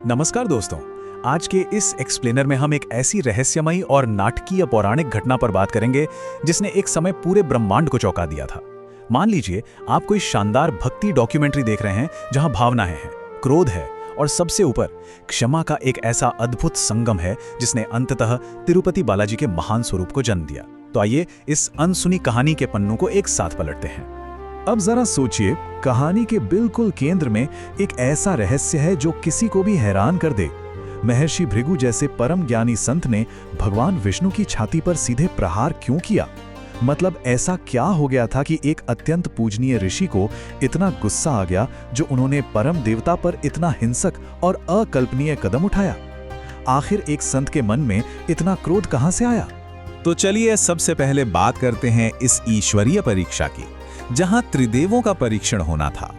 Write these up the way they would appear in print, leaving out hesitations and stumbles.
नमस्कार दोस्तों। आज के इस एक्सप्लेनर में हम एक ऐसी रहस्यमयी और नाटकीय पौराणिक घटना पर बात करेंगे जिसने एक समय पूरे ब्रह्मांड को चौंका दिया था। मान लीजिए आप कोई शानदार भक्ति डॉक्यूमेंट्री देख रहे हैं जहां भावनाएं हैं, क्रोध है और सबसे ऊपर क्षमा का एक ऐसा अद्भुत संगम है जिसने अंततः तिरुपति बालाजी के महान स्वरूप को जन्म दिया। तो आइए इस अनसुनी कहानी के पन्नों को एक साथ पलटते हैं। अब जरा सोचिए, कहानी के बिल्कुल केंद्र में एक ऐसा रहस्य है जो किसी को भी हैरान कर दे। महर्षि भृगु जैसे परम ज्ञानी संत ने भगवान विष्णु की छाती पर सीधे प्रहार क्यों किया? मतलब ऐसा क्या हो गया था कि एक अत्यंत पूजनीय ऋषि को इतना गुस्सा आ गया जो उन्होंने परम देवता पर इतना हिंसक और अकल्पनीय कदम उठाया? आखिर एक संत के मन में इतना क्रोध कहां से आया? तो चलिए सबसे पहले बात करते हैं इस ईश्वरीय परीक्षा की, जहां त्रिदेवों का परीक्षण होना था।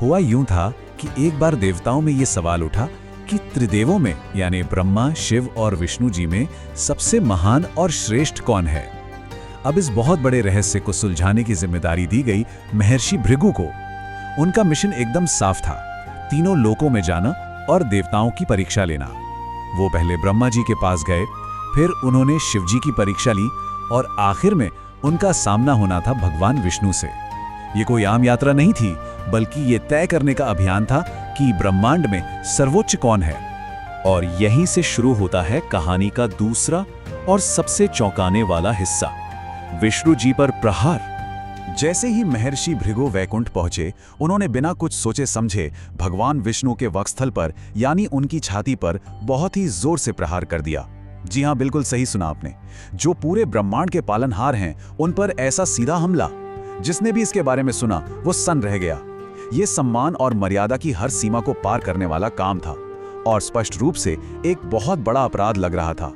हुआ यूं था कि एक बार देवताओं में ये सवाल उठा कि त्रिदेवों में यानी ब्रह्मा, शिव और विष्णु जी में सबसे महान और श्रेष्ठ कौन है। अब इस बहुत बड़े रहस्य को सुलझाने की जिम्मेदारी दी गई महर्षि भृगु को। उनका मिशन एकदम साफ था, तीनों लोकों में जाना और देवताओं की परीक्षा लेना। वो पहले ब्रह्मा जी के पास गए, फिर उन्होंने शिव जी की परीक्षा ली और आखिर में उनका सामना होना था भगवान विष्णु से। ये कोई आम यात्रा नहीं थी, बल्कि ये तय करने का अभियान था कि ब्रह्मांड में सर्वोच्च कौन है। और यहीं से शुरू होता है कहानी का दूसरा और सबसे चौंकाने वाला हिस्सा, विष्णु जी पर प्रहार। जैसे ही महर्षि भृगु वैकुंठ पहुंचे, उन्होंने बिना कुछ सोचे समझे भगवान विष्णु के वक्षस्थल पर यानी उनकी छाती पर बहुत ही जोर से प्रहार कर दिया। जी हाँ, बिल्कुल सही सुना आपने। जो पूरे ब्रह्मांड के पालनहार हैं, उन पर ऐसा सीधा हमला, जिसने भी इसके बारे में सुना वो सन्न रह गया। ये सम्मान और मर्यादा की हर सीमा को पार करने वाला काम था और स्पष्ट रूप से एक बहुत बड़ा अपराध लग रहा था।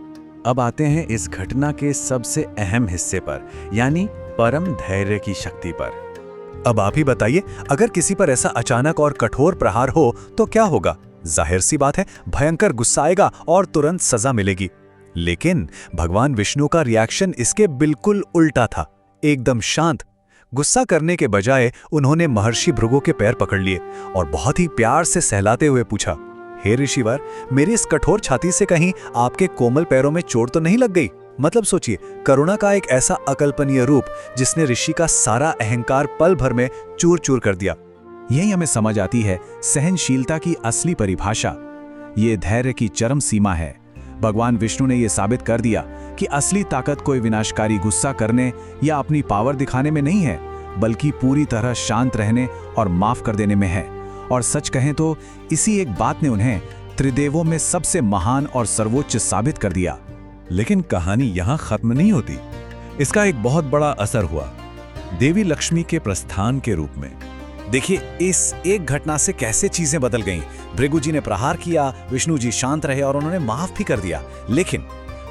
अब आते हैं इस घटना के सबसे अहम हिस्से पर, यानी परम धैर्य की शक्ति पर। अब आप ही बताइए, अगर किसी पर ऐसा अचानक और कठोर प्रहार हो तो क्या होगा? जाहिर सी बात है, भयंकर गुस्सा आएगा और तुरंत सजा मिलेगी। लेकिन भगवान विष्णु का रिएक्शन इसके बिल्कुल उल्टा था, एकदम शांत। गुस्सा करने के बजाय उन्होंने महर्षि भृगु के पैर पकड़ लिए और बहुत ही प्यार से सहलाते हुए पूछा, हे ऋषिवर, मेरी इस कठोर छाती से कहीं आपके कोमल पैरों में चोट तो नहीं लग गई? मतलब सोचिए, करुणा का एक ऐसा अकल्पनीय रूप जिसने ऋषि का सारा अहंकार पल भर में चूर चूर कर दिया। यही हमें समझ आती है सहनशीलता की असली परिभाषा। ये धैर्य की चरम सीमा है। भगवान विष्णु ने यह साबित कर दिया कि असली ताकत कोई विनाशकारी गुस्सा करने या अपनी पावर दिखाने में नहीं है, बल्कि पूरी तरह शांत रहने और माफ कर देने में है। और सच कहें तो इसी एक बात ने उन्हें त्रिदेवों में सबसे महान और सर्वोच्च साबित कर दिया। लेकिन कहानी यहां खत्म नहीं होती। इसका एक बहुत बड़ा असर हुआ देवी लक्ष्मी के प्रस्थान के रूप में। देखिए, इस एक घटना से कैसे चीजें बदल गईं। भृगु जी ने प्रहार किया, विष्णु जी शांत रहे और उन्होंने माफ भी कर दिया। लेकिन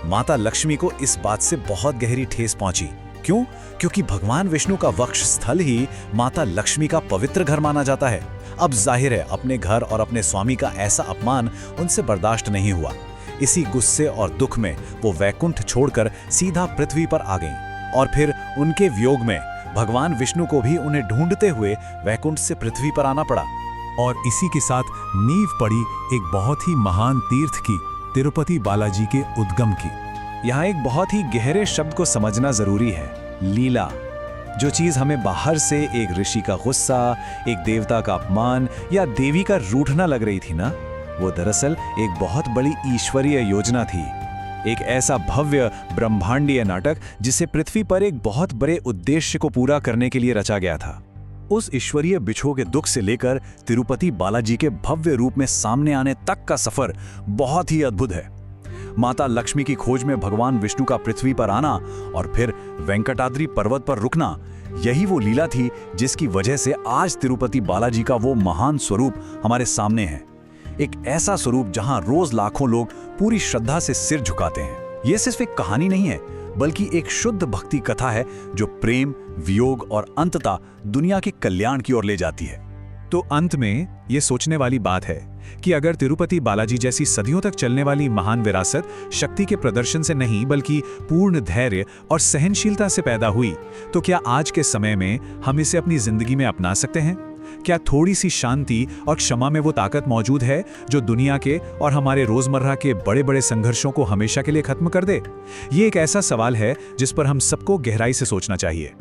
माता लक्ष्मी को इस बात से बहुत गहरी ठेस पहुंची। क्यों? क्योंकि भगवान विष्णु का वक्षस्थल ही माता लक्ष्मी का पवित्र घर माना जाता है। अब जाहिर है, अपने घर और अपने स्वामी का ऐसा अपमान उनसे बर्दाश्त नहीं हुआ। इसी गुस्से और दुख में वो वैकुंठ छोड़कर सीधा पृथ्वी पर आ गईं। और फिर उनके वियोग में भगवान विष्णु को भी उन्हें ढूंढते हुए वैकुंठ से पृथ्वी पर आना पड़ा। और इसी के साथ नींव पड़ी एक बहुत ही महान तीर्थ की, तिरुपति बालाजी के उद्गम की। यहाँ एक बहुत ही गहरे शब्द को समझना जरूरी है, लीला। जो चीज हमें बाहर से एक ऋषि का गुस्सा, एक देवता का अपमान या देवी का रूठना लग रही थी ना, वो दरअसल एक बहुत बड़ी ईश्वरीय योजना थी। एक ऐसा भव्य ब्रह्मांडीय नाटक जिसे पृथ्वी पर एक बहुत बड़े उद्देश्य को पूरा करने के लिए रचा गया था। उस ईश्वरीय बिछो के दुख से लेकर तिरुपति बालाजी के भव्य रूप में सामने आने तक का सफर बहुत ही अद्भुत है। माता लक्ष्मी की खोज में भगवान विष्णु का पृथ्वी पर आना और फिर वेंकटाद्रि पर्वत पर रुकना, यही वो लीला थी जिसकी वजह से आज तिरुपति बालाजी का वो महान स्वरूप हमारे सामने है। एक ऐसा स्वरूप जहां रोज लाखों लोग पूरी श्रद्धा से सिर झुकाते हैं। यह सिर्फ एक कहानी नहीं है, बल्कि एक शुद्ध भक्ति कथा है जो प्रेम, वियोग और अंततः दुनिया के कल्याण की ओर ले जाती है। तो अंत में ये सोचने वाली बात है कि अगर तिरुपति बालाजी जैसी सदियों तक चलने वाली महान विरासत शक्ति के प्रदर्शन से नहीं, बल्कि पूर्ण धैर्य और सहनशीलता से पैदा हुई, तो क्या आज के समय में हम इसे अपनी जिंदगी में अपना सकते हैं? क्या थोड़ी सी शांति और क्षमा में वो ताकत मौजूद है जो दुनिया के और हमारे रोजमर्रा के बड़े बड़े संघर्षों को हमेशा के लिए खत्म कर दे? ये एक ऐसा सवाल है जिस पर हम सबको गहराई से सोचना चाहिए।